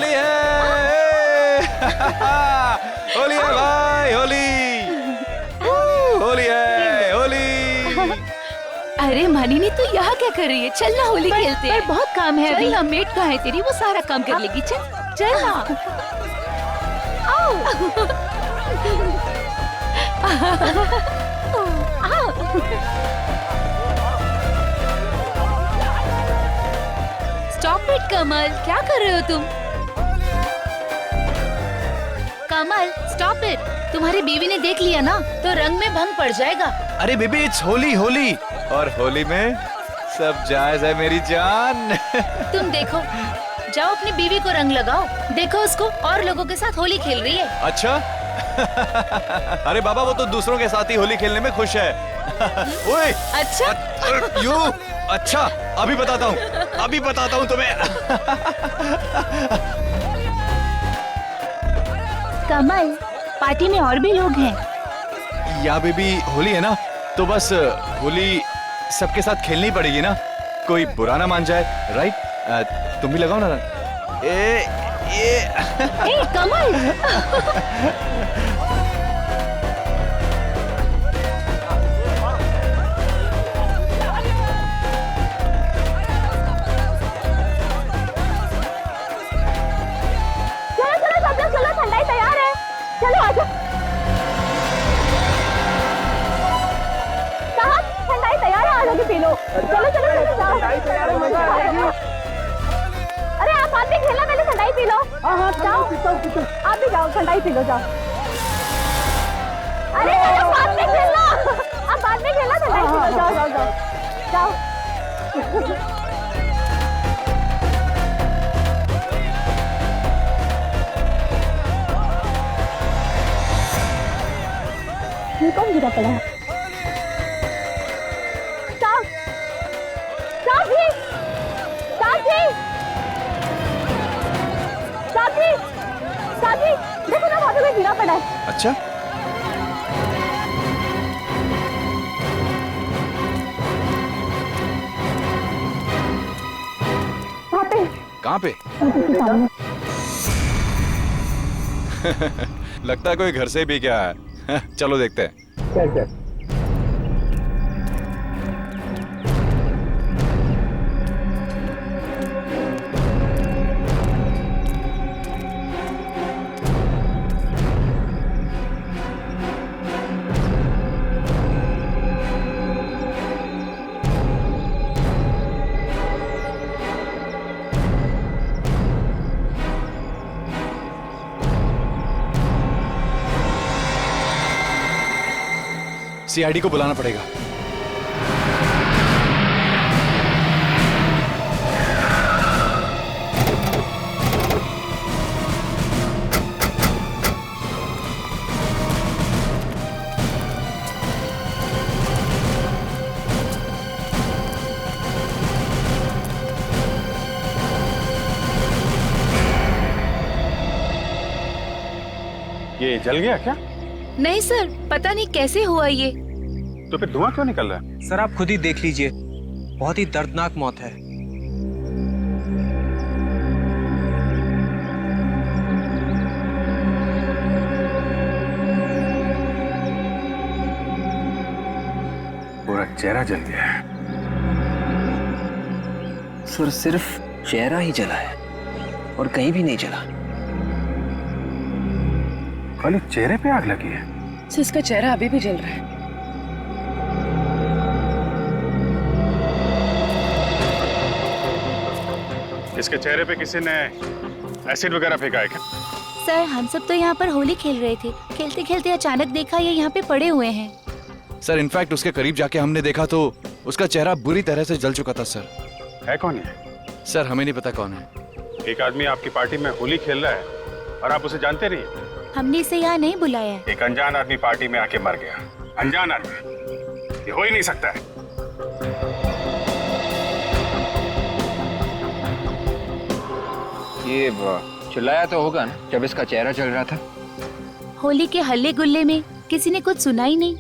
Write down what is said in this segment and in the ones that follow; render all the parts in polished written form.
होली है। होली है भाई, होली। होली है, होली। अरे मानिनी तू यहाँ क्या कर रही है? चल ना होली खेलते हैं। बहुत काम है अभी। चल मेट कहाँ है तेरी? वो सारा काम कर लेगी। चल चल ना। आओ। स्टॉप इट कमल, क्या कर रहे हो तुम? कमल स्टॉप इट। तुम्हारी बीवी ने देख लिया ना तो रंग में भंग पड़ जाएगा। अरे बेबी इट्स होली, होली। और होली में सब जायज है मेरी जान। तुम देखो, जाओ अपनी बीवी को रंग लगाओ। देखो उसको और लोगों के साथ होली खेल रही है। अच्छा। अरे बाबा वो तो दूसरों के साथ ही होली खेलने में खुश है। ओए अच्छा यू। अच्छा अभी बताता हूँ तुम्हें। कमल पार्टी में और भी लोग हैं। या बेबी होली है ना, तो बस होली सबके साथ खेलनी पड़ेगी ना, कोई बुरा ना मान जाए। राइट? तुम भी लगाओ ना। ए कमल। चलो ठंडाई तैयार है, चलो आजा। ठंडाई तैयार है, आजा के पी लो। चलो अरे आप बाद में खेलना, पहले ठंडाई पी लो। हाँ जाओ, आप भी जाओ ठंडाई पी लो, जाओ। अरे बाद में खेलना, आप बाद में खेलना, ठंडाई पी लो, जाओ जाओ जाओ जाओ। ये कौन गिरा पड़ा है? साथी, देखो ना वहाँ पे गिरा पड़ा है। अच्छा वहाँ पे। कहाँ पे? लगता है कोई घर से भी क्या है। चलो देखते हैं। चल। सीआईडी को बुलाना पड़ेगा। ये जल गया क्या? नहीं सर, पता नहीं कैसे हुआ ये। तो फिर धुआं क्यों निकल रहा है? सर आप खुद ही देख लीजिए, बहुत ही दर्दनाक मौत है। पूरा चेहरा जल गया है। सर सिर्फ चेहरा ही जला है और कहीं भी नहीं जला। खाली चेहरे पे आग लगी है। सर इसका चेहरा अभी भी जल रहा है। इसके चेहरे पे किसी ने एसिड वगैरह फेंका है क्या? सर हम सब तो यहाँ पर होली खेल रहे थे, खेलते खेलते अचानक देखा ये यहाँ पे पड़े हुए हैं। सर इनफैक्ट उसके करीब जाके हमने देखा तो उसका चेहरा बुरी तरह से जल चुका था। सर है कौन ये? सर हमें नहीं पता कौन है। एक आदमी आपकी पार्टी में होली खेल रहा है और आप उसे जानते नहीं। हमने इसे यहाँ नहीं बुलाया है। एक अनजान आदमी पार्टी में आके मर गया। अनजान आदमी, ये हो ही नहीं सकता है। ये चिल्लाया तो होगा ना जब इसका चेहरा जल रहा था। होली के हल्ले गुल्ले में किसी ने कुछ सुना ही नहीं।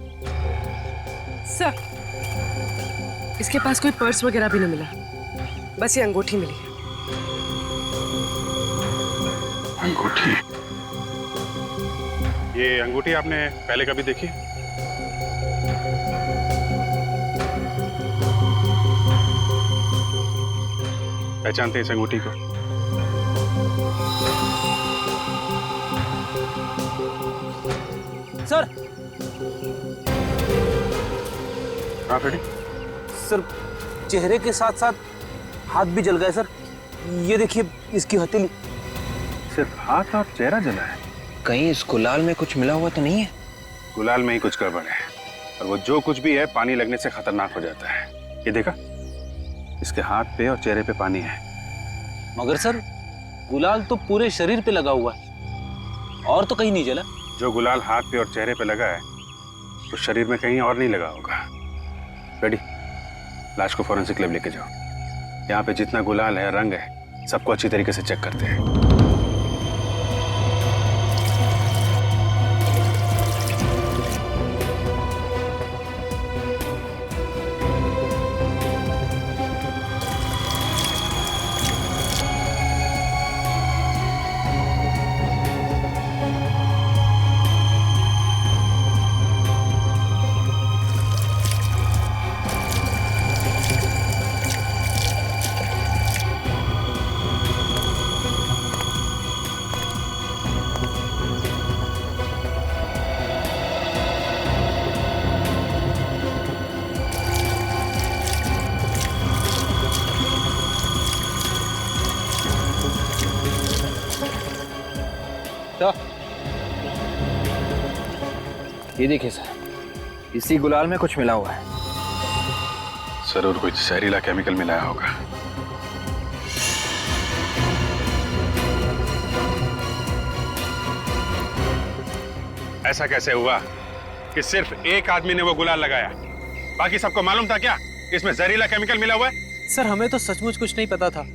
सर इसके पास कोई पर्स वगैरह भी नहीं मिला, बस ये अंगूठी मिली। अंगूठी। ये अंगूठी आपने पहले कभी देखी? पहचानते हैं इस अंगूठी को? सर हाँ फ्रेडी, सर चेहरे के साथ साथ हाथ भी जल गए सर। ये देखिए इसकी हथेली। सिर्फ हाथ और चेहरा जला है? कहीं इस गुलाल में कुछ मिला हुआ तो नहीं है? गुलाल में ही कुछ गड़बड़ है, और वो जो कुछ भी है पानी लगने से खतरनाक हो जाता है। ये देखा, इसके हाथ पे और चेहरे पे पानी है। मगर सर गुलाल तो पूरे शरीर पे लगा हुआ है और तो कहीं नहीं जला। जो गुलाल हाथ पे और चेहरे पे लगा है वो शरीर में कहीं और नहीं लगा होगा। रेडी, लाश को फॉरेंसिक लैब लेके जाओ। यहाँ पे जितना गुलाल है, रंग है, सबको अच्छी तरीके से चेक करते हैं। ये देखिए सर, इसी गुलाल में कुछ मिला हुआ है। जरूर कोई जहरीला केमिकल मिलाया होगा। ऐसा कैसे हुआ कि सिर्फ एक आदमी ने वो गुलाल लगाया? बाकी सबको मालूम था क्या इसमें जहरीला केमिकल मिला हुआ है? सर हमें तो सचमुच कुछ नहीं पता था।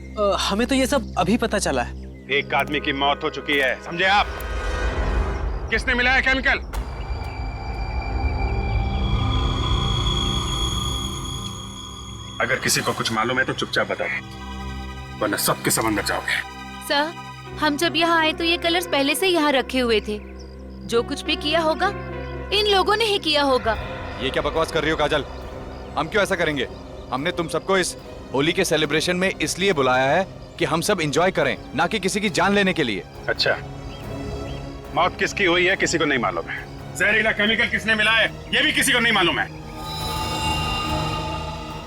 हमें तो ये सब अभी पता चला है। एक आदमी की मौत हो चुकी है, समझे आप? किसने मिलाया केमिकल? अगर किसी को कुछ मालूम है तो चुपचाप बताएं, वरना सबके समंदर जाओगे। सर, हम जब यहाँ आए तो ये कलर्स पहले से यहाँ रखे हुए थे। जो कुछ भी किया होगा इन लोगों ने ही किया होगा। ये क्या बकवास कर रही हो काजल? हम क्यों ऐसा करेंगे? हमने तुम सबको इस होली के सेलिब्रेशन में इसलिए बुलाया है कि हम सब एंजॉय करें, ना कि किसी की जान लेने के लिए। अच्छा, मौत किसकी हुई है किसी को नहीं मालूम है। जहरीला केमिकल किसने मिलाया है ये भी किसी को नहीं मालूम है।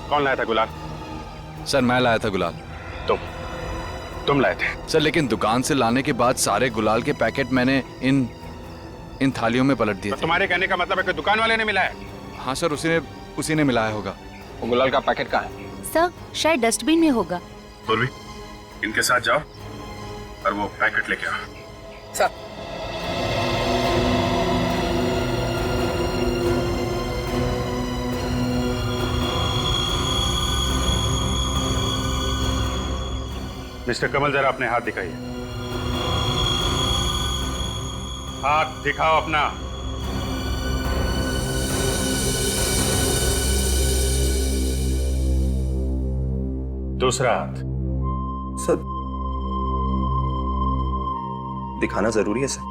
कौन लाया था गुलाल? सर मैं लाया था गुलाल। तुम लाए थे? सर लेकिन दुकान से लाने के बाद सारे गुलाल के पैकेट मैंने इन थालियों में पलट दिए तो थे। तुम्हारे कहने का मतलब है कि दुकान वाले ने मिलाया? हाँ सर, उसी ने मिलाया होगा। वो गुलाल का पैकेट कहाँ है? सर शायद डस्टबिन में होगा। पूर्वी, इनके साथ जाओ और वो पैकेट लेके आओ। सर मिस्टर कमल, जरा अपने हाथ दिखाइए। हाथ दिखाओ अपना। दूसरा हाथ। सर दिखाना जरूरी है सर?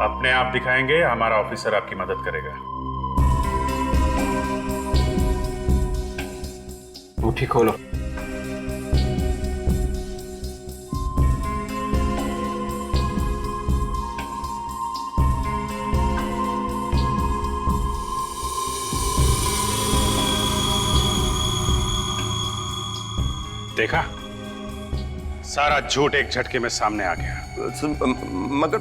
अपने आप दिखाएंगे, हमारा ऑफिसर आपकी मदद करेगा। मुट्ठी खोलो। देखा, सारा झूठ एक झटके में सामने आ गया। मगर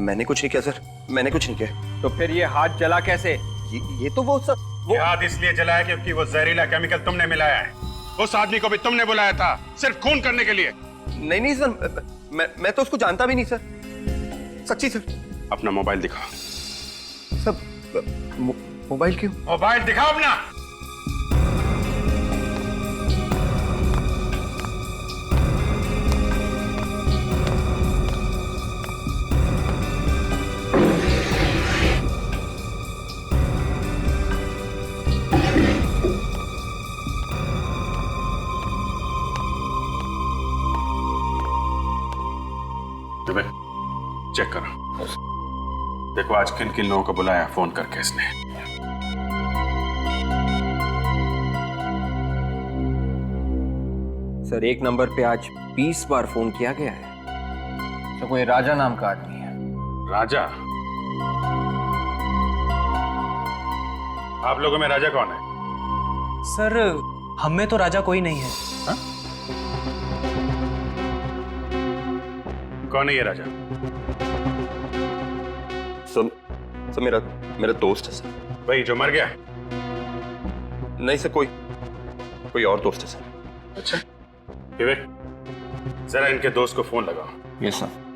मैंने कुछ नहीं किया सर, मैंने कुछ नहीं किया। तो फिर ये हाथ जला कैसे? ये तो वो सर, वो याद इसलिए जलाया क्योंकि वो जहरीला केमिकल तुमने मिलाया है। उस आदमी को भी तुमने बुलाया था सिर्फ खून करने के लिए। नहीं सर, मैं तो उसको जानता भी नहीं सर, सच्ची सर। अपना मोबाइल दिखाओ। सर मोबाइल क्यों? मोबाइल दिखाओ अपना। विवेक, चेक करो, देखो आज किन किन लोगों को बुलाया फोन करके इसने। सर, एक नंबर पे आज 20 बार फोन किया गया है। तो कोई राजा नाम का आदमी है। राजा? आप लोगों में राजा कौन है? सर, हम में तो राजा कोई नहीं है। कौन है ये राजा? सर मेरा मेरा दोस्त है सर। वही जो मर गया? नहीं सर, कोई और दोस्त है सर। अच्छा विवेक, जरा इनके दोस्त को फोन लगाओ। Yes sir.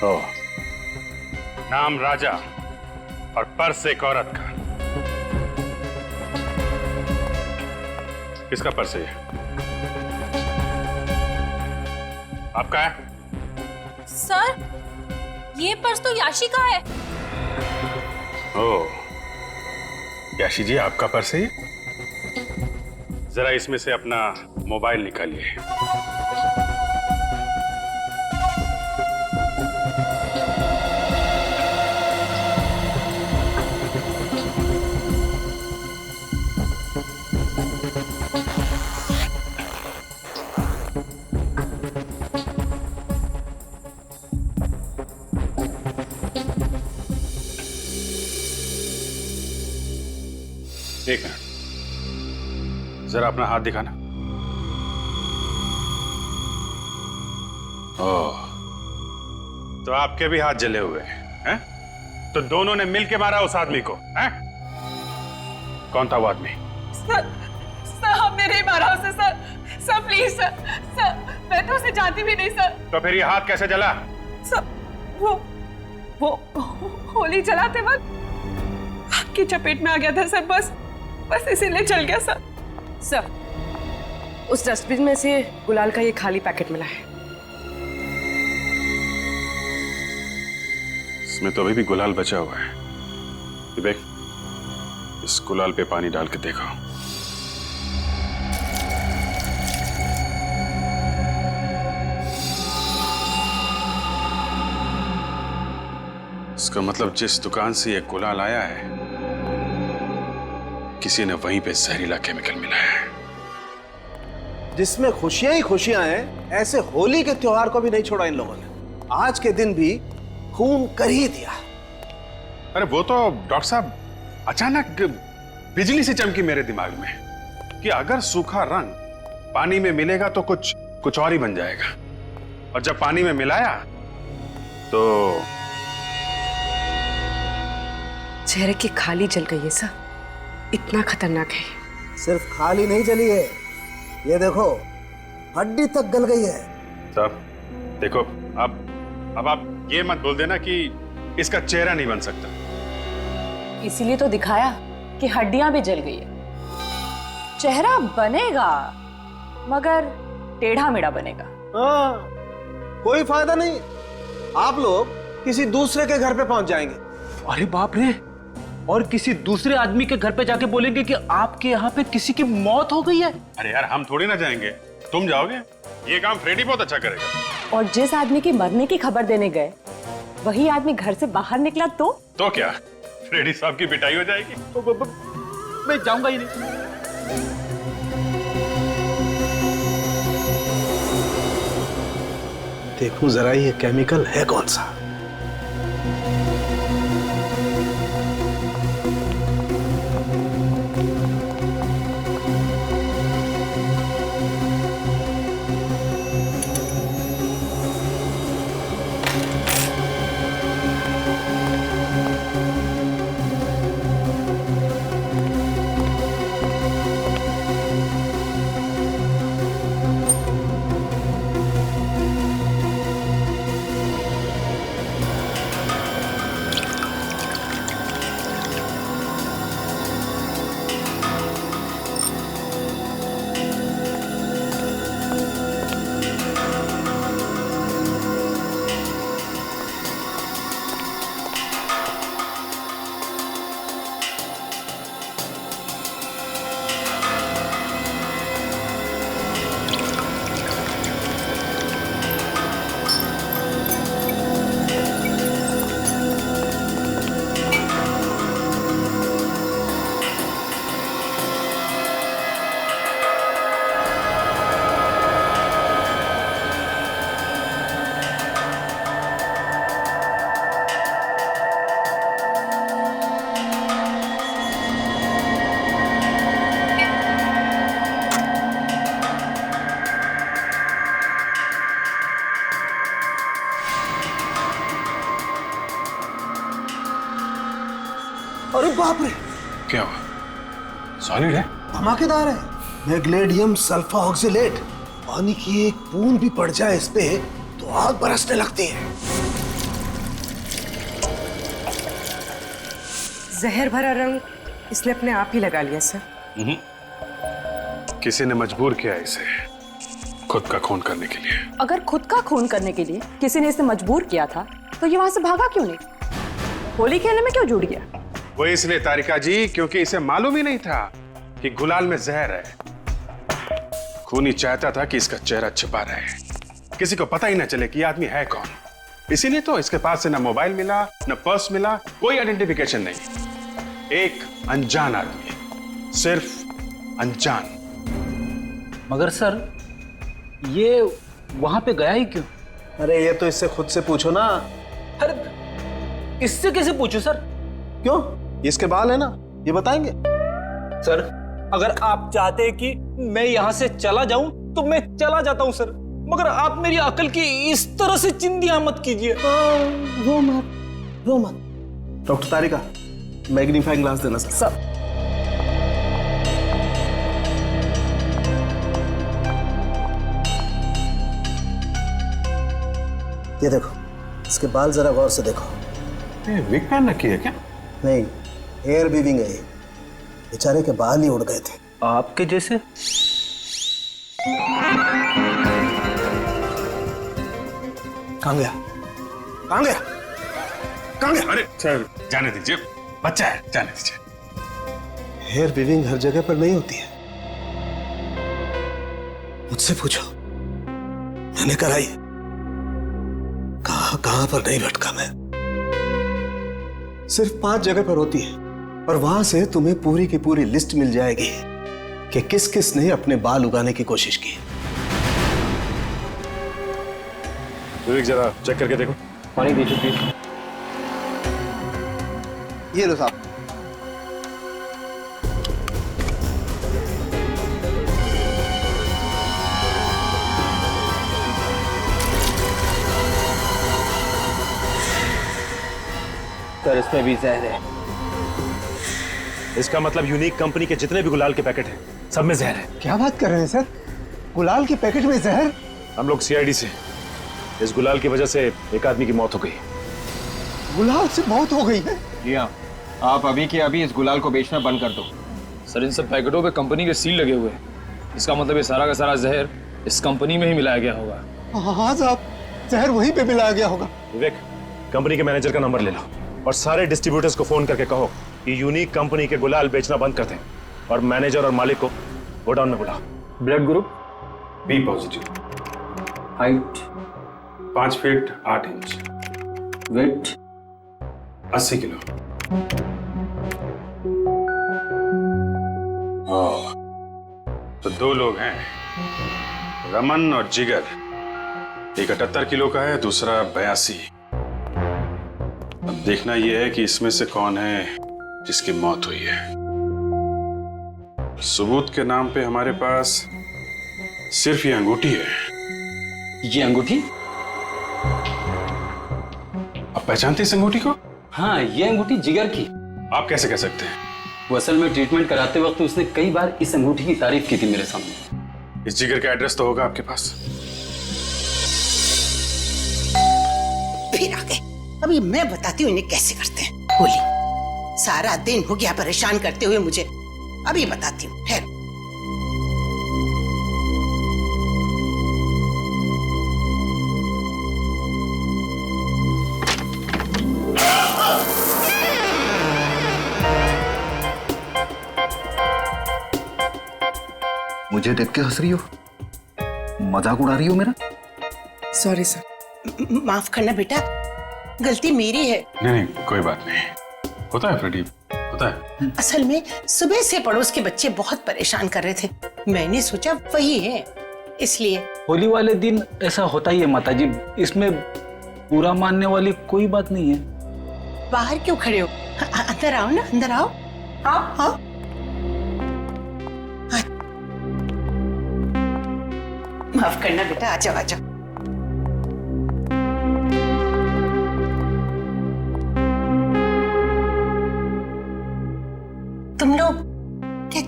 ओह, नाम राजा और पर्स एक औरत का। किसका पर्स है ये? आपका है? सर, ये पर्स तो याशी का है। ओह, याशी जी आपका पर्स है ये? जरा इसमें से अपना मोबाइल निकालिए। एक मिनट, जरा अपना हाथ दिखाना। ओह, तो आपके भी हाथ जले हुए हैं? तो दोनों ने मिलके मारा उस आदमी को, हैं? कौन था वो आदमी? सर हमने नहीं मारा उसे सर। सर प्लीज सर, मैं तो उसे जानती भी नहीं सर। तो फिर ये हाथ कैसे जला? सर वो होली जलाते वक्त आपकी चपेट में आ गया था सर। बस इसीलिए चल गया सर। सर, उस डस्टबिन में से गुलाल का ये खाली पैकेट मिला है। इसमें तो अभी भी गुलाल बचा हुआ है। विवेक, इस गुलाल पे पानी डाल के देखो। इसका मतलब जिस दुकान से ये गुलाल आया है, किसी ने वहीं पे जहरीला केमिकल मिलाया है। जिसमें खुशियां ही खुशियां हैं, ऐसे होली के त्योहार को भी नहीं छोड़ा इन लोगों ने। आज के दिन भी खून कर ही दिया। अरे वो तो डॉक्टर साहब, अचानक बिजली से चमकी मेरे दिमाग में कि अगर सूखा रंग पानी में मिलेगा तो कुछ और ही बन जाएगा। और जब पानी में मिलाया तो चेहरे की खाली जल गई है सर। इतना खतरनाक है। सिर्फ खाली नहीं जली है, ये देखो हड्डी तक गल गई है। साहब देखो, अब आप ये मत बोल देना कि इसका चेहरा नहीं बन सकता। इसीलिए तो दिखाया कि हड्डियां भी जल गई है। चेहरा बनेगा मगर टेढ़ा मेढ़ा बनेगा। हाँ, कोई फायदा नहीं। आप लोग किसी दूसरे के घर पे पहुंच जाएंगे। अरे बाप रे, और किसी दूसरे आदमी के घर पे जाके बोलेंगे कि आपके यहाँ पे किसी की मौत हो गई है। अरे यार, हम थोड़ी ना जाएंगे, तुम जाओगे। ये काम फ्रेडी बहुत अच्छा करेगा। और जिस आदमी के मरने की खबर देने गए, वही आदमी घर से बाहर निकला तो क्या फ्रेडी साहब की पिटाई हो जाएगी? मैं जाऊंगा ही नहीं। देखूं जरा ये केमिकल है कौन सा। अरे बाप रे, क्या हुआ? सॉलिड है? धमाकेदार है। मैग्नेडियम सल्फा ऑक्सीलेट। पानी की एक बूंद भी पड़ जाए इस पे तो आग बरसने लगती है। जहर भरा रंग इसने अपने आप ही लगा लिया सर। किसी ने मजबूर किया इसे खुद का खून करने के लिए। अगर खुद का खून करने के लिए किसी ने इसे मजबूर किया था तो ये वहां से भागा क्यों नहीं? होली खेलने में क्यों जुड़ गया? वो इसलिए तारिका जी क्योंकि इसे मालूम ही नहीं था कि गुलाल में जहर है। खूनी चाहता था कि इसका चेहरा छिपा रहे, किसी को पता ही ना चले कि ये आदमी है कौन। इसीलिए तो इसके पास से ना मोबाइल मिला, ना पर्स मिला, कोई आइडेंटिफिकेशन नहीं। एक अनजान आदमी, सिर्फ अनजान। मगर सर ये वहां पे गया ही क्यों? अरे ये तो इससे खुद से पूछो ना। अरे इससे कैसे पूछूं सर? क्यों? ये इसके बाल है ना, ये बताएंगे। सर अगर आप चाहते हैं कि मैं यहाँ से चला जाऊं तो मैं चला जाता हूं सर, मगर आप मेरी अकल की इस तरह से चिंदियां मत कीजिए। रो मत। डॉक्टर तारिका, मैग्नीफाइंग ग्लास देना सर। ये देखो, इसके बाल जरा गौर से देखो। विग पहन रखी है क्या? नहीं, हेयर वीविंग है ये। बेचारे के बाल ही उड़ गए थे। आपके जैसे? कहाँ गया? कहाँ गया? कहाँ गया? अरे सर जाने दीजिए, बच्चा है, जाने दीजिए। हेयर वीविंग हर जगह पर नहीं होती है। मुझसे पूछो, मैंने कराई। कहां पर नहीं भटका मैं। सिर्फ 5 जगह पर होती है और वहां से तुम्हें पूरी की पूरी लिस्ट मिल जाएगी कि किस किस ने अपने बाल उगाने की कोशिश की। विवेक जरा चेक करके देखो। पानी दीजिए प्लीज। ये लो साहब। सर इसमें भी जहर है। इसका मतलब यूनिक कंपनी के जितने भी गुलाल के पैकेट हैं सब में जहर है। क्या बात कर रहे हैं सर? गुलाल के पैकेट में जहर? हम लोग सीआईडी से, इस गुलाल की वजह से एक आदमी की मौत हो गई। गुलाल से मौत हो गई है? जी हाँ, आप अभी के अभी इस गुलाल को बेचना बंद कर दो। सर इन सब पैकेटों पे कंपनी के सील लगे हुए हैं। इसका मतलब ये सारा का सारा जहर इस कंपनी में ही मिलाया गया होगा। हाँ साहब, जहर वहीं पे मिलाया गया होगा। विवेक, कंपनी के मैनेजर का नंबर ले लो और सारे डिस्ट्रीब्यूटर्स को फोन करके कहो कि यूनिक कंपनी के गुलाल बेचना बंद कर दें और मैनेजर और मालिक को गोडाउन में बुलाओ। Blood group B positive. Height 5 feet 8 inch. Weight 80 kilo. तो 2 लोग हैं, रमन और जिगर। एक 78 किलो का है, दूसरा 82। अब देखना यह है कि इसमें से कौन है जिसकी मौत हुई है। सबूत के नाम पे हमारे पास सिर्फ ये अंगूठी है। ये अंगूठी? आप पहचानते इस अंगूठी को? हाँ, ये अंगूठी जिगर की। आप कैसे कह सकते हैं? वो असल में ट्रीटमेंट कराते वक्त उसने कई बार इस अंगूठी की तारीफ की थी मेरे सामने। इस जिगर का एड्रेस तो होगा आपके पास। फिर आ गए। अभी मैं बताती हूँ इन्हें कैसे करते हैं। होली सारा दिन हो गया परेशान करते हुए मुझे, अभी बताती हूँ। ठहरो। मुझे देख के हंस रही हो? मजाक उड़ा रही हो मेरा? Sorry sir. माफ करना बेटा, गलती मेरी है। नहीं, कोई बात नहीं, होता है प्रदीप, होता है। असल में सुबह से पड़ोस के बच्चे बहुत परेशान कर रहे थे, मैंने सोचा वही है, इसलिए। होली वाले दिन ऐसा होता ही है माताजी, इसमें बुरा मानने वाली कोई बात नहीं है। बाहर क्यों खड़े हो? अंदर आओ ना, अंदर आओ। आओ आओ। माफ करना बेटा, आ जाओ आ जाओ।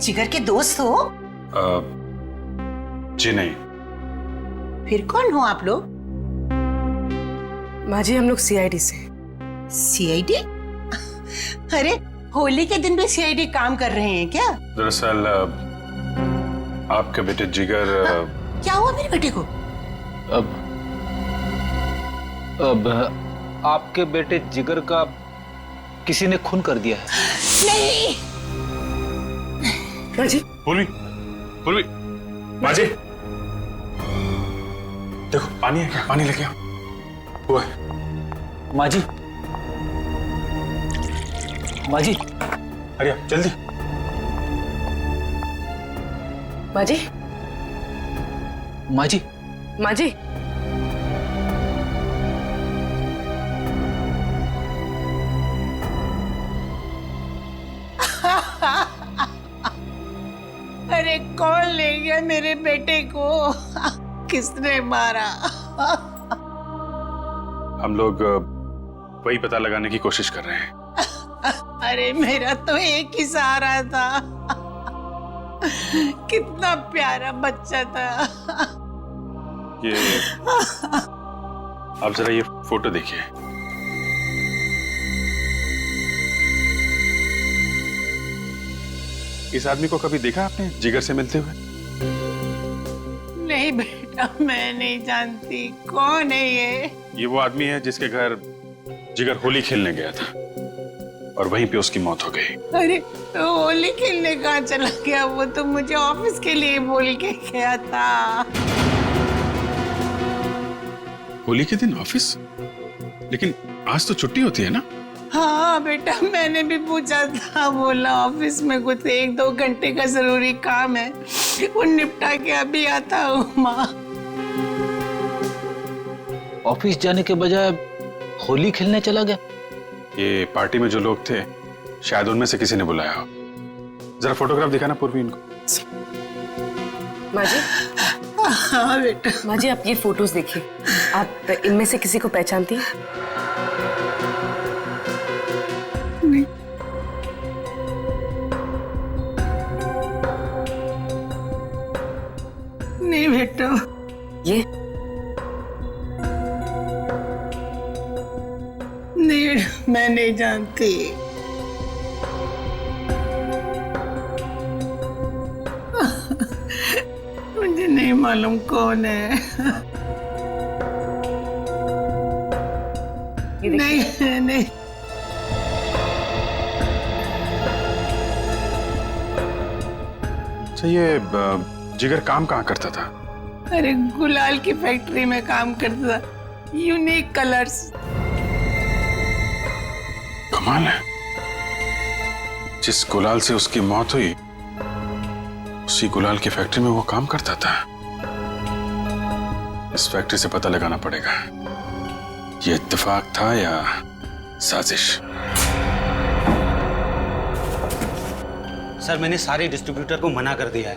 जिगर के दोस्त हो? जी नहीं। फिर कौन हो आप लोग? माँ जी हम लोग सीआईडी से। सीआईडी? अरे होली के दिन भी सीआईडी काम कर रहे हैं क्या? दरअसल आपके बेटे जिगर क्या हुआ मेरे बेटे को? अब आपके बेटे जिगर का किसी ने खून कर दिया है। नहीं। माँ जी पूर्वी, पूर्वी, माँ जी देखो पानी है क्या? पानी लेके आओ। वो है। माँ जी, माँ जी, अरे आप जल्दी। माँ जी, माँ जी, माँ जी। अरे कौन ले गया मेरे बेटे को? किसने मारा? हम लोग वही पता लगाने की कोशिश कर रहे हैं। अरे मेरा तो एक ही सहारा था। कितना प्यारा बच्चा था। ये आप जरा ये फोटो देखिए। इस आदमी को कभी देखा आपने जिगर से मिलते हुए? नहीं बेटा, मैं नहीं जानती। कौन है ये? ये वो आदमी है जिसके घर जिगर होली खेलने गया था और वहीं पे उसकी मौत हो गई। अरे तो होली खेलने कहाँ चला गया? वो तो मुझे ऑफिस के लिए बोल के गया था। होली के दिन ऑफिस? लेकिन आज तो छुट्टी होती है ना? हाँ बेटा, मैंने भी पूछा था। बोला ऑफिस में कुछ 1-2 घंटे का जरूरी काम है, वो निपटा के अभी आता हूँ। माँ ऑफिस जाने के बजाय होली खेलने चला गया। ये पार्टी में जो लोग थे शायद उनमें से किसी ने बुलाया हो। जरा फोटोग्राफ दिखाना पूर्वी इनको। माँ जी। हाँ बेटा। माँ जी आप ये फोटोज देखिए। आप इनमें से किसी को पहचानती हैं? नहीं। नहीं बेटा। ये नहीं, मैं नहीं जानती। मुझे नहीं मालूम कौन है। नहीं नहीं। अच्छा ये जिगर काम कहाँ करता था? अरे गुलाल की फैक्ट्री में काम करता था। Unique colours. कमाल है, जिस गुलाल से उसकी मौत हुई उसी गुलाल की फैक्ट्री में वो काम करता था। इस फैक्ट्री से पता लगाना पड़ेगा ये इत्तेफाक था या साजिश। सर मैंने सारे डिस्ट्रीब्यूटर को मना कर दिया है,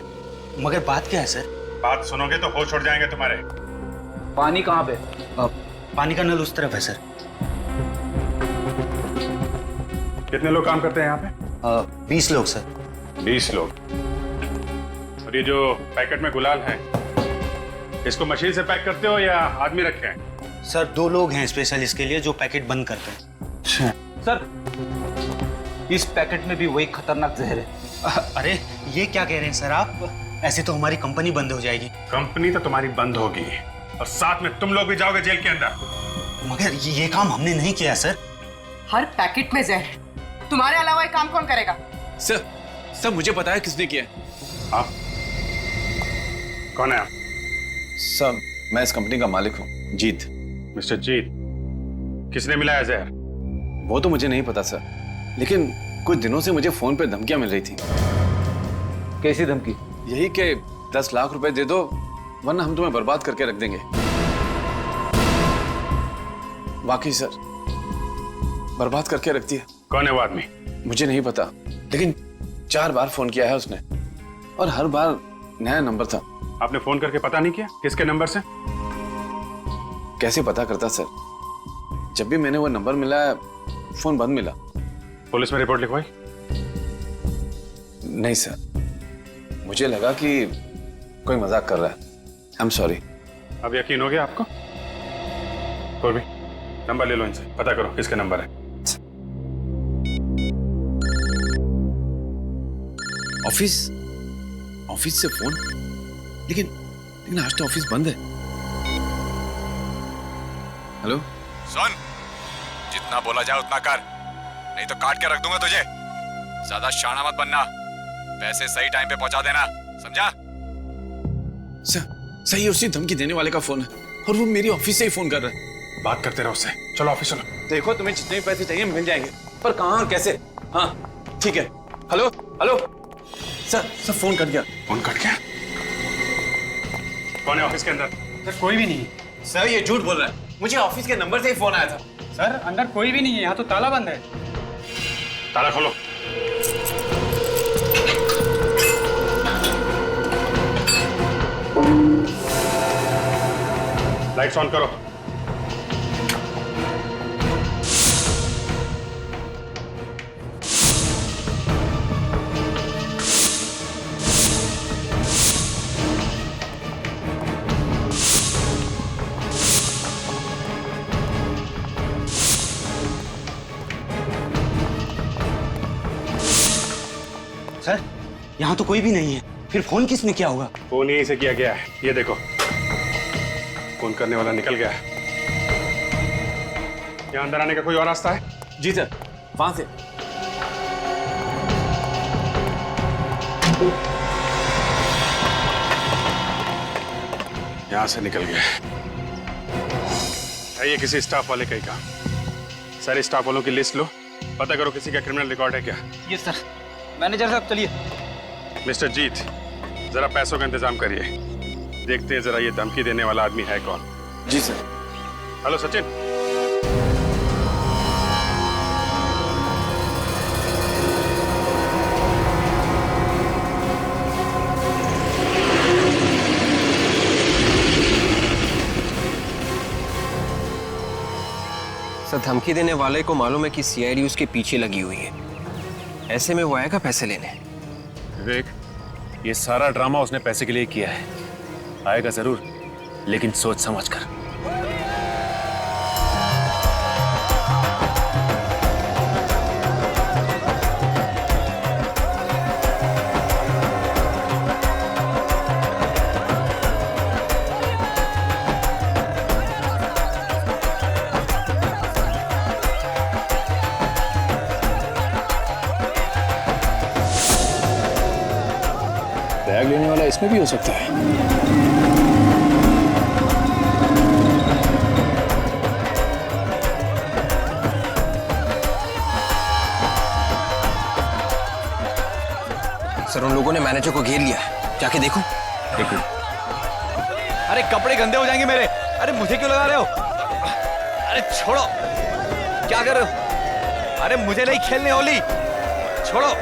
मगर बात क्या है सर? बात सुनोगे तो होश उड़ जाएंगे तुम्हारे। पानी कहाँ पे? पानी का नल उस तरफ है सर। कितने लोग काम करते हैं यहाँ पे? 20 लोग सर। 20 लोग। और ये जो पैकेट में गुलाल है इसको मशीन से पैक करते हो या आदमी रखे हैं? सर 2 लोग हैं स्पेशल इसके लिए जो पैकेट बंद करते हैं। अच्छा। सर इस पैकेट में भी वही खतरनाक जहर है। अरे ये क्या कह रहे हैं सर आप? ऐसे तो हमारी कंपनी बंद हो जाएगी। कंपनी तो तुम्हारी बंद होगी और साथ में तुम लोग भी जाओगे जेल के अंदर। मगर ये काम हमने नहीं किया सर। हर पैकेट में जहर है, तुम्हारे अलावा ये काम कौन करेगा? सर मुझे पता है किसने किया है। आप कौन है? आप सर मैं इस कंपनी का मालिक हूँ, जीत। मिस्टर जीत, किसने मिलाया जहर? वो तो मुझे नहीं पता सर, लेकिन कुछ दिनों से मुझे फोन पे धमकियां मिल रही थी। कैसी धमकी? यही कि 10 लाख रुपए दे दो वरना हम तुम्हें बर्बाद करके रख देंगे। वाकई सर, बर्बाद करके रख दिया। कौन है वो आदमी? मुझे नहीं पता, लेकिन 4 बार फोन किया है उसने और हर बार नया नंबर था। आपने फोन करके पता नहीं किया किसके नंबर से? कैसे पता करता सर, जब भी मैंने वो नंबर मिला फोन बंद मिला। पुलिस में रिपोर्ट लिखवाई? नहीं सर, मुझे लगा कि कोई मजाक कर रहा है। I am sorry. अब यकीन हो गया आपको? कोई भी नंबर ले लो इनसे, पता करो किसका नंबर है। ऑफिस से फोन, लेकिन आज तो ऑफिस बंद है। हेलो सुन, जितना बोला जाए उतना कर, नहीं तो काट के रख दूंगा तुझे। ज्यादा शाना मत बनना, पैसे सही टाइम पे पहुंचा देना, समझा? सही उसी धमकी देने वाले का फोन है और वो मेरी ऑफिस से ही फोन कर रहा है। बात करते रहो उससे। चलो ऑफिस चलो। देखो तुम्हें जितने पैसे चाहिए मिल जाएंगे, पर कहाँ और कैसे? हाँ ठीक है। Hello hello sir phone cut गया। फोन कट गया? कौन है ऑफिस के अंदर? सर कोई भी नहीं है। सर ये झूठ बोल रहा है, मुझे ऑफिस के नंबर से ही फोन आया था। सर अंदर कोई भी नहीं है, यहाँ तो ताला बंद है। ताला खोलो। लाइट्स ऑन करो। सर यहाँ तो कोई भी नहीं है, फिर फोन किसने किया होगा? फोन यहीं से किया गया है, ये देखो। फोन करने वाला निकल गया है। यहाँ अंदर आने का कोई और रास्ता है? जी सर, वहां से। यहां से निकल गया है। ये किसी स्टाफ वाले का ही काम। सारे स्टाफ वालों की लिस्ट लो, पता करो किसी का क्रिमिनल रिकॉर्ड है क्या। Yes sir. मैनेजर साहब चलिए। मिस्टर जीत, जरा पैसों का इंतजाम करिए। देखते हैं जरा ये धमकी देने वाला आदमी है कौन। जी सर। हेलो सचिन। सर धमकी देने वाले को मालूम है कि सीआईडी उसके पीछे लगी हुई है, ऐसे में वो आएगा पैसे लेने। विवेक, ये सारा ड्रामा उसने पैसे के लिए किया है। आएगा जरूर, लेकिन सोच समझ कर। बैग लेने वाला इसमें भी हो सकता है। सर उन लोगों ने मैनेजर को घेर लिया है, जाके देखो। देखो। अरे कपड़े गंदे हो जाएंगे मेरे। अरे मुझे क्यों लगा रहे हो? अरे छोड़ो, क्या कर रहे हो? अरे मुझे नहीं खेलने होली, छोड़ो।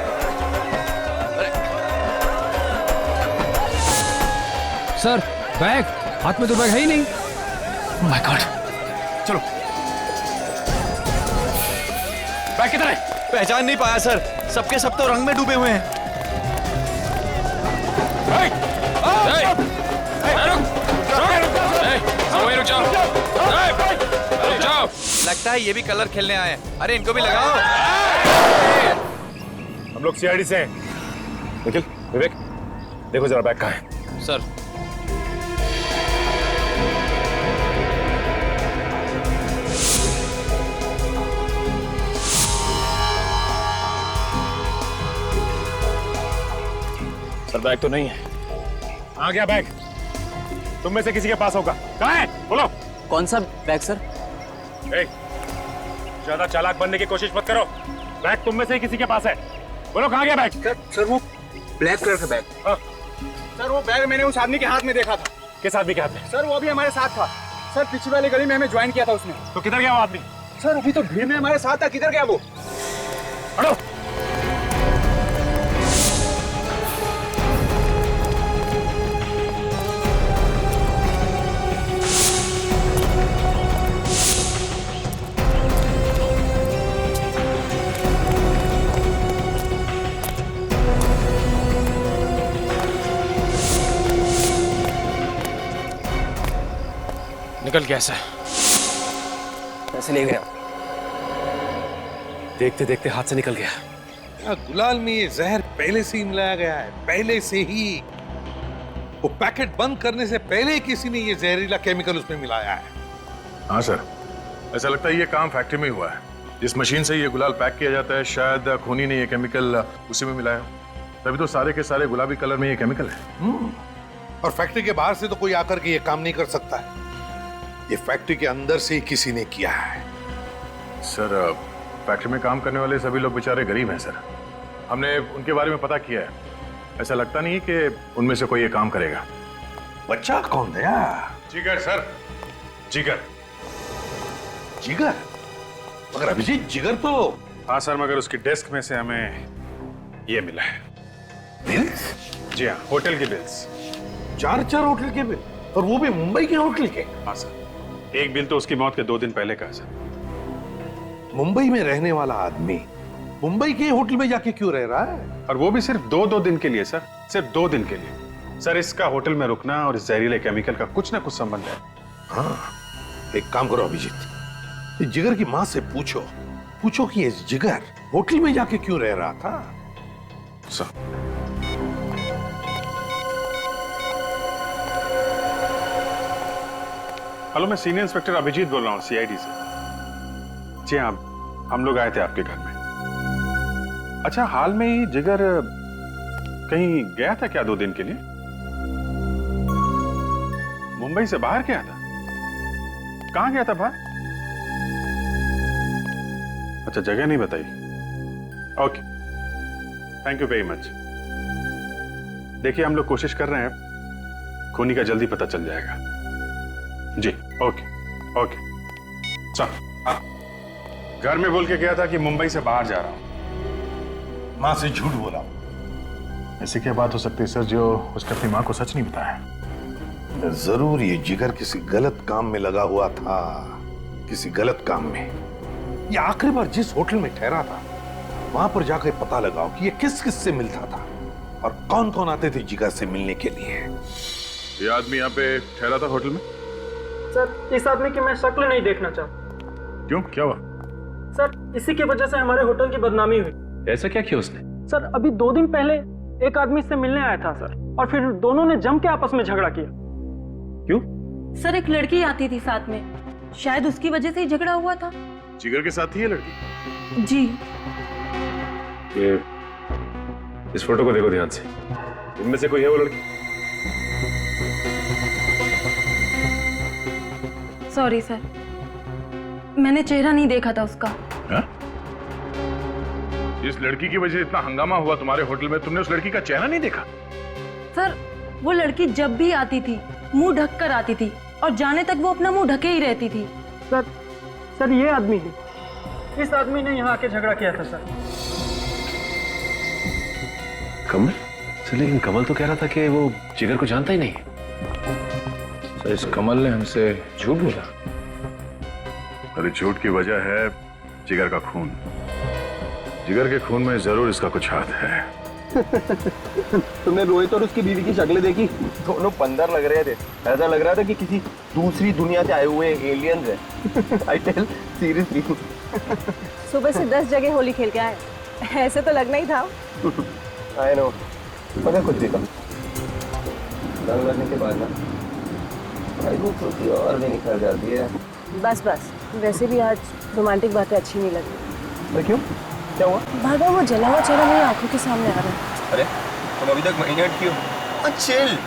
सर बैग, हाथ में तो बैग है ही नहीं। Oh my God. चलो। बैग किधर है? पहचान नहीं पाया सर, सबके सब तो रंग में डूबे हुए हैं। लगता है ये भी कलर खेलने आए हैं। अरे इनको भी लगाओ। हम लोग सीआईडी से हैं। निखिल, विवेक, देखो जरा बैग कहाँ है। सर सर बैग तो नहीं है। आ गया बैग। तुम में से किसी के पास होगा। कहाँ है? बोलो। कौन सा बैग सर? ज्यादा चालाक बनने की कोशिश मत करो। बैग तुम में से ही किसी के पास है। बोलो कहाँ गया बैग? सर वो ब्लैक कलर का बैग। हाँ। सर वो बैग मैंने उस आदमी के हाथ में देखा था। किस आदमी के हाथ में? सर वो अभी हमारे साथ था। सर पिछली वाली गली में हमें ज्वाइन किया था उसने। तो किधर गया वो आदमी? सर अभी तो भीड़ में हमारे साथ था, किधर गया वो? हटो। निकल गया सर। पैसे ले गया। देखते देखते हाथ से निकल गया। गुलाल में ये जहर पहले से ही मिलाया गया है, पहले से ही। वो पैकेट बंद करने से पहले ही किसी ने ये जहरीला केमिकल उसमें मिलाया है। हाँ सर, ऐसा लगता है ये काम फैक्ट्री में ही हुआ है। जिस मशीन से ये गुलाल पैक किया जाता है, शायद खूनी ने ये केमिकल उसी में मिलाया, तभी तो सारे के सारे गुलाबी कलर में ये केमिकल है। और फैक्ट्री के बाहर से तो कोई आकर के ये काम नहीं कर सकता है। ये फैक्ट्री के अंदर से ही किसी ने किया है। सर, फैक्ट्री में काम करने वाले सभी लोग बेचारे गरीब हैं सर। हमने उनके बारे में पता किया है। ऐसा लगता नहीं कि उनमें से कोई ये काम करेगा। बच्चा कौन है? जिगर सर, जिगर। जिगर? मगर अभिजीत, जिगर तो। हाँ सर, मगर उसकी डेस्क में से हमें ये मिला है। बिल्स? जी हाँ, होटल के बिल्स। 4 होटल के बिल, और वो भी मुंबई के होटल के? हाँ सर, एक बिल तो उसकी मौत के 2 दिन पहले का है सर। मुंबई में रहने वाला आदमी मुंबई के होटल में जाके क्यों रह रहा है? और वो भी सिर्फ 2 दिन के लिए सर, सिर्फ 2 दिन के लिए। सर, इसका होटल में रुकना और इस जहरीले केमिकल का कुछ ना कुछ संबंध है। हाँ, एक काम करो अभिजीत, इस जिगर की माँ से पूछो कि ये जिगर होटल में जाके क्यों रह रहा था। सर, हेलो, मैं सीनियर इंस्पेक्टर अभिजीत बोल रहा हूँ, सीआईडी से। जी हाँ, हम लोग आए थे आपके घर में। अच्छा, हाल में ही जिगर कहीं गया था क्या 2 दिन के लिए? मुंबई से बाहर गया था? कहां गया था बाहर? अच्छा, जगह नहीं बताई। Okay, thank you very much. देखिए, हम लोग कोशिश कर रहे हैं, खूनी का जल्दी पता चल जाएगा। जी, ओके ओके। चल, घर में बोल के गया था कि मुंबई से बाहर जा रहा हूं। माँ से झूठ बोला। ऐसी क्या बात हो सकती है सर जो उसने अपनी माँ को सच नहीं बताया? जरूर ये जिगर किसी गलत काम में लगा हुआ था, किसी गलत काम में। ये आखिरी बार जिस होटल में ठहरा था, वहां पर जाकर पता लगाओ कि ये किस किस से मिलता था और कौन कौन आते थे जिगर से मिलने के लिए। ये आदमी यहाँ पे ठहरा था होटल में? सर, इस आदमी की मैं शक्ल नहीं देखना चाहता। क्यों, क्या हुआ? सर, इसी की वजह से हमारे होटल की बदनामी हुई। ऐसा क्या किया उसने? सर, अभी 2 दिन पहले एक आदमी से मिलने आया था सर, और फिर दोनों ने जम के आपस में झगड़ा किया। क्यों? सर, एक लड़की आती थी साथ में, शायद उसकी वजह से ही झगड़ा हुआ था। जिगर के साथ ही है लड़की? जी। ये इस फोटो को देखो ध्यान से, इनमें से कोई है वो लड़की? सॉरी सर, मैंने चेहरा नहीं देखा था उसका। हा? इस लड़की की वजह से इतना हंगामा हुआ तुम्हारे होटल में, तुमने उस लड़की का चेहरा नहीं देखा? सर, वो लड़की जब भी आती थी मुंह ढक कर आती थी, और जाने तक वो अपना मुंह ढके ही रहती थी। सर, ये आदमी है, इस आदमी ने यहाँ आके झगड़ा किया था सर। कमल? सर, लेकिन कमल तो कह रहा था कि वो जिगर को जानता ही नहीं। सर, इस कमल ने हमसे झूठ बोला। अरे, झूठ की वजह है जिगर का खून। जिगर के खून में जरूर इसका कुछ हाथ है। तुमने रोहित और उसकी बीवी की शक्लें देखी? दोनों बंदर लग रहे थे। ऐसा लग रहा था कि किसी दूसरी दुनिया से आए हुए एलियंस हैं। I tell seriously. सुबह से 10 जगह होली खेल के आए, ऐसे तो लगना ही था। आई नो, मगर कुछ भी कम रंग लगने के बाद ना भाई खूबसूरती और भी निखर जाती है। बस बस, वैसे भी आज रोमांटिक बातें अच्छी नहीं लगती। पर क्यों, क्या हुआ? भागा वो जला हुआ चेहरा मेरी आंखों के सामने आ रहा है। अरे, तुम अभी तक महीने क्यों? चिल।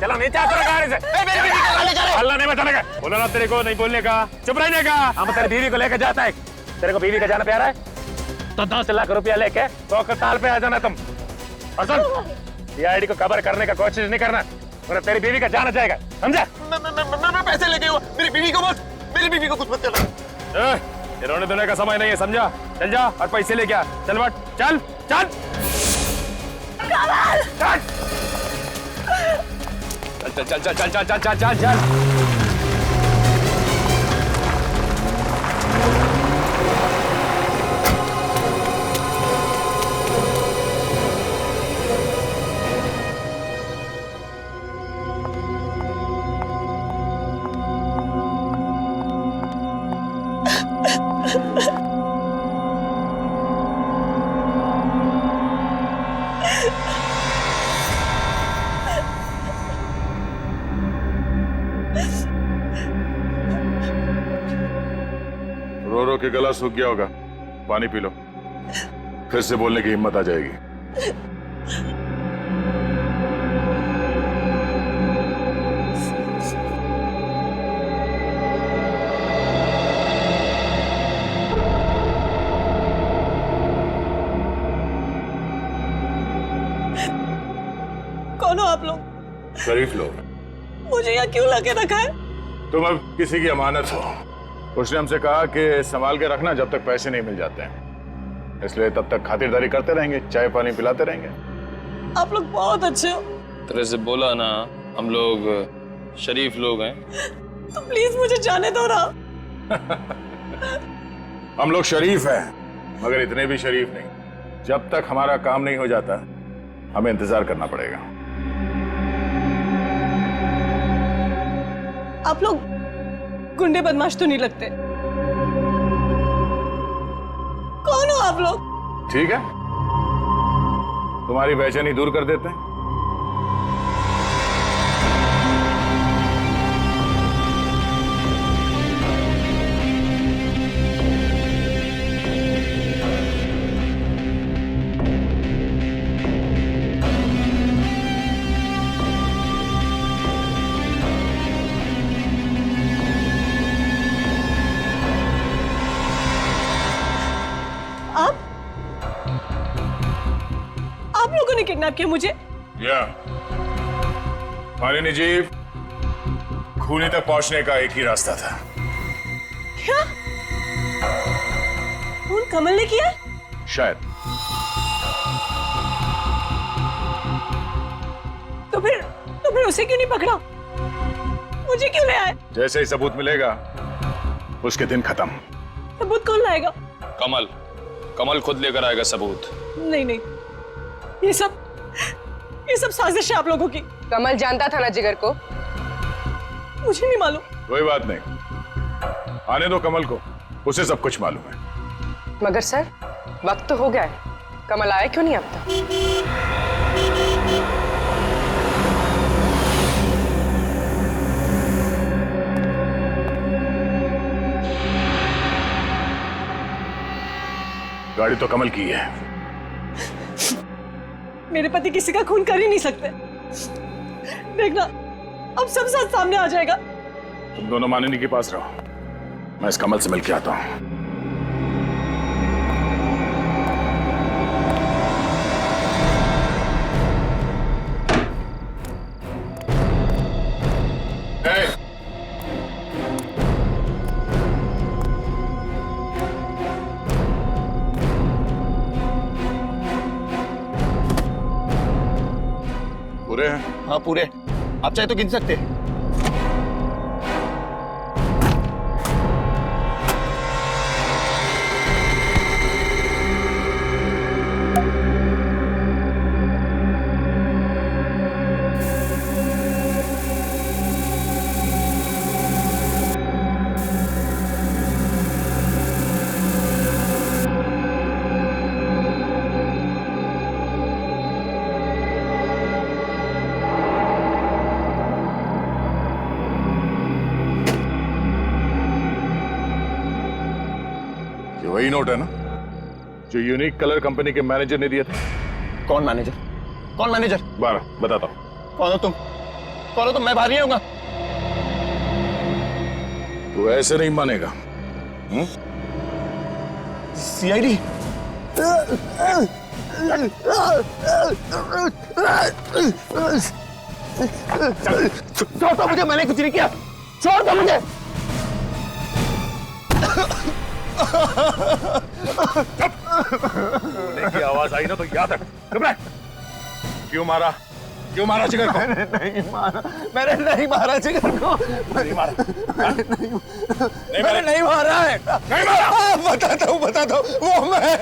चला नहीं चाहता गाड़ी से। अल्लाह नहीं बताने का, बोला ना तेरे को नहीं बोलने का, चुप रहने का। हम तेरी बीवी को लेकर जाता है। तेरे को बीवी का जाना प्यारा है तो 10 लाख रुपया लेके तो अस्पताल पे आ जाना तुम। और सुन, सीआईडी को कवर करने का कोशिश नहीं करना, वरना तेरी बीवी का जाना जाएगा, समझा? मैं पैसे लेके हुआ, मेरी बीवी को बस, मेरी बीवी को कुछ मत करना। ये रोने धोने का समय नहीं है, समझा? चल जा और पैसे लेके आ। चल बट, चल चल कमल! चल चल चल चल चल चल चल चल चल चल। रो रो के गला सूख गया होगा, पानी पी लो, फिर से बोलने की हिम्मत आ जाएगी। कौन हो आप लोग? शरीफ लोग। मुझे यहाँ क्यों लगे रखा है? तुम अब किसी की अमानत हो। उसने हमसे कहा कि संभाल के रखना जब तक पैसे नहीं मिल जाते हैं, इसलिए तब तक खातिरदारी करते रहेंगे, चाय पानी पिलाते रहेंगे। आप लोग बहुत अच्छे हो। तेरे से बोला ना, हम लोग शरीफ लोग हैं। तो प्लीज मुझे जाने दो ना। हम लोग शरीफ हैं, मगर इतने भी शरीफ नहीं। जब तक हमारा काम नहीं हो जाता हमें इंतजार करना पड़ेगा। आप लोग गुंडे बदमाश तो नहीं लगते। कौन हो आप लोग? ठीक है, तुम्हारी बेचैनी दूर कर देते हैं। आप लोगों ने किडनैप किया मुझे? या मालिनी जी, खूनी तक पहुंचने का एक ही रास्ता था। क्या? खून कमल ने किया? शायद। तो फिर उसे क्यों नहीं पकड़ा? मुझे क्यों ले आए? जैसे ही सबूत मिलेगा उसके दिन खत्म। सबूत कौन लाएगा? कमल, कमल खुद लेकर आएगा सबूत। नहीं, ये सब साजिश है आप लोगों की। कमल जानता था ना जिगर को? मुझे नहीं मालूम। कोई बात नहीं, आने दो कमल को, उसे सब कुछ मालूम है। मगर सर, वक्त तो हो गया है, कमल आया क्यों नहीं अब तक? गाड़ी तो कमल की है। मेरे पति किसी का खून कर ही नहीं सकते। देखना, अब सब साथ सामने आ जाएगा। तुम दोनों मानिनी के पास रहो, मैं इस कमल से मिलके आता हूं। पूरे हैं? हाँ पूरे, आप चाहे तो गिन सकते हैं। वही नोट है ना जो यूनिक कलर कंपनी के मैनेजर ने दिया था? कौन मैनेजर? कौन मैनेजर? 12 बताता हूं। कौन हो तुम? कौन हो तुम? मैं बाहर नहीं आऊंगा। तू ऐसे नहीं मानेगा। सीआईडी? छोड़ दो मुझे, मैंने कुछ नहीं किया। छोड़ दो मुझे। रोने की आवाज आई ना तो याद रख। घबरा। क्यों मारा जिगर को? नहीं मारा, मैंने नहीं मारा जिगर को। नहीं मारा? मैंने नहीं मारा है। नहीं मारा? बताता हूँ वो मैं।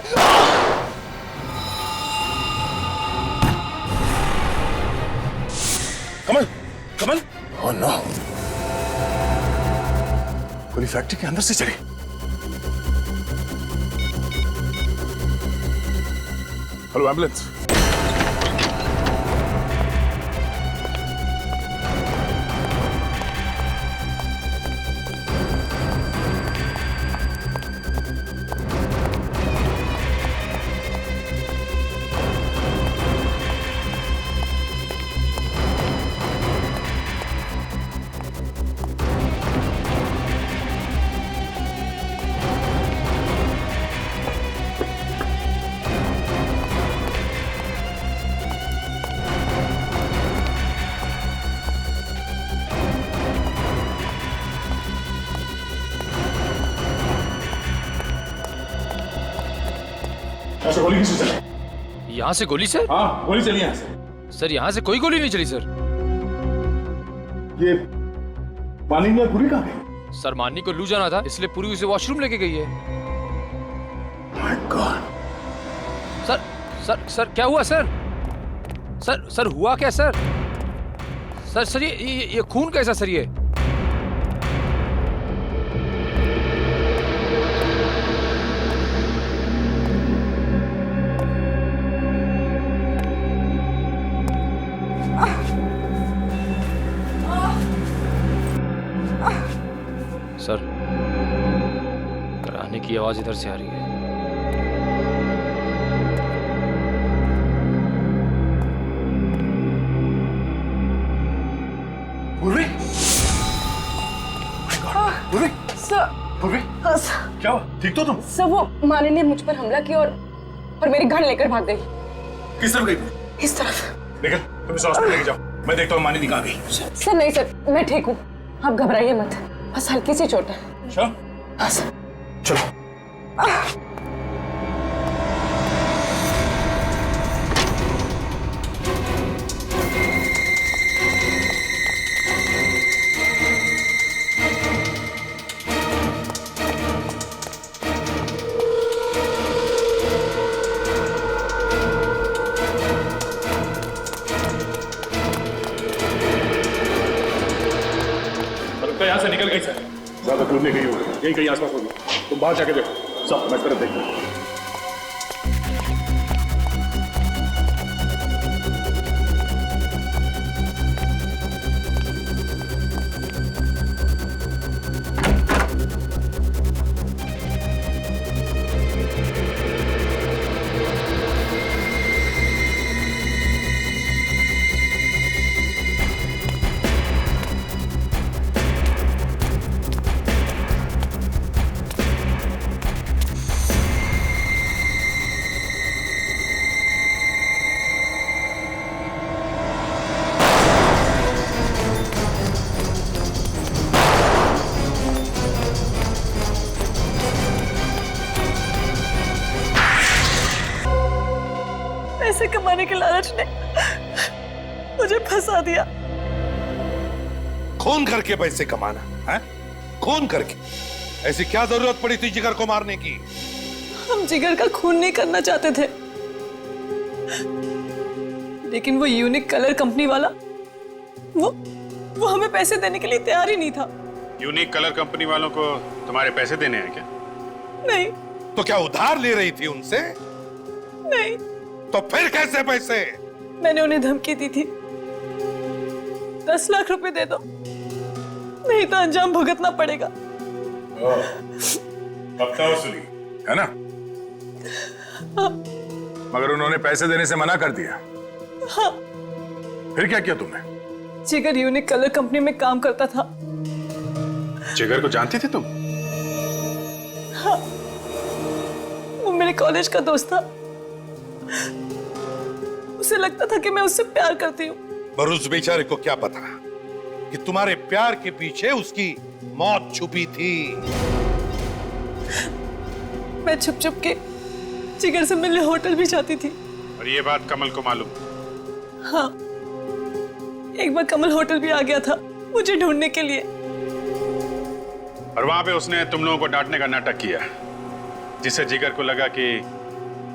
कमल ओह नो, गोली फैक्ट्री के अंदर से चली। Hello ambulance. गोली किससे चली? यहाँ से गोली सर? हाँ, गोली चली यहाँ से। सर यहाँ से कोई गोली नहीं चली सर। ये माननीय पूरी कहाँ गई? सर माननी को लू जाना था, इसलिए पूरी उसे वॉशरूम लेके गई है। My God. सर क्या हुआ सर? सर हुआ क्या सर? सर ये खून कैसा सर ये? सर कराने की आवाज इधर से आ रही है। पूर्वी? पूर्वी? सर पूर्वी? क्या हुआ? ठीक तो तुम? सर वो माने ने मुझ पर हमला किया और मेरी गन लेकर भाग गई। किस तरफ गई? इस तरफ। लेकिन तुम इसे हॉस्पिटल लेके जाओ, मैं देखता हूँ मानी कहाँ गई। सर नहीं सर, मैं ठीक हूँ, आप घबराइए मत, बस हल्की सी चोट है। अच्छा? हाँ सर। चलो। यहाँ से निकल गई सर, ज्यादा दूर नहीं गई होगी, यही कहीं आसपास होगी। तुम बाहर जाके देखो, सब मैं तरफ देखता हूँ। पैसे कमाने के लालच ने मुझे फंसा दिया। खून करके पैसे कमाना है? खून करके? ऐसी क्या जरूरत पड़ी थी जिगर को मारने की? हम जिगर का खून नहीं करना चाहते थे, लेकिन वो यूनिक कलर कंपनी वाला वो हमें पैसे देने के लिए तैयार ही नहीं था। यूनिक कलर कंपनी वालों को तुम्हारे पैसे देने हैं क्या? नहीं। तो क्या उधार ले रही थी उनसे? नहीं। तो फिर कैसे पैसे? मैंने उन्हें धमकी दी थी, 10 लाख रुपए दे दो, नहीं तो अंजाम भुगतना पड़ेगा। हफ्ता वसूली है ना? हाँ। मगर उन्होंने पैसे देने से मना कर दिया। हाँ। फिर क्या किया तुमने? जिगर यूनिक कलर कंपनी में काम करता था। जिगर को जानती थी तुम? हाँ, वो मेरे कॉलेज का दोस्त था। उसे लगता था कि मैं उससे प्यार करती हूँ। पर उस बेचारे को क्या पता कि तुम्हारे प्यार के पीछे उसकी मौत छुपी थी। मैं छुप छुप के जिगर से मिलने होटल भी जाती थी। और ये बात कमल को मालूम? हाँ, एक बार कमल होटल भी आ गया था मुझे ढूंढने के लिए। और वहां पे उसने तुम लोगों को डांटने का नाटक किया, जिससे जिगर को लगा कि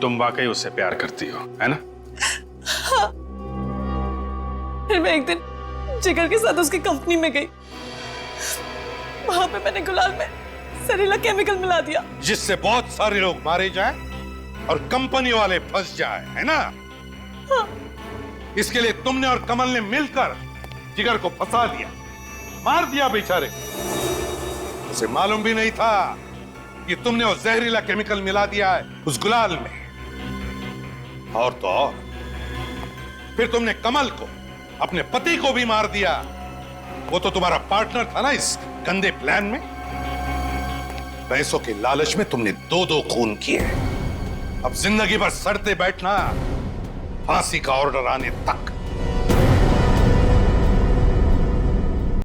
तुम वाकई उससे प्यार करती हो, है ना? हाँ। फिर मैं एक दिन जिगर के साथ उसकी कंपनी में गई। वहां पे मैंने गुलाल में जहरीला केमिकल मिला दिया, जिससे बहुत सारे लोग मारे जाएं और कंपनी वाले फंस जाए, है ना? हाँ। इसके लिए तुमने और कमल ने मिलकर जिगर को फंसा दिया, मार दिया बेचारे। उसे मालूम भी नहीं था कि तुमने वो जहरीला केमिकल मिला दिया है उस गुलाल में। और तो और फिर तुमने कमल को, अपने पति को भी मार दिया। वो तो तुम्हारा पार्टनर था ना इस गंदे प्लान में। पैसों के लालच में तुमने दो दो खून किए। अब जिंदगी भर सड़ते बैठना, फांसी का ऑर्डर आने तक।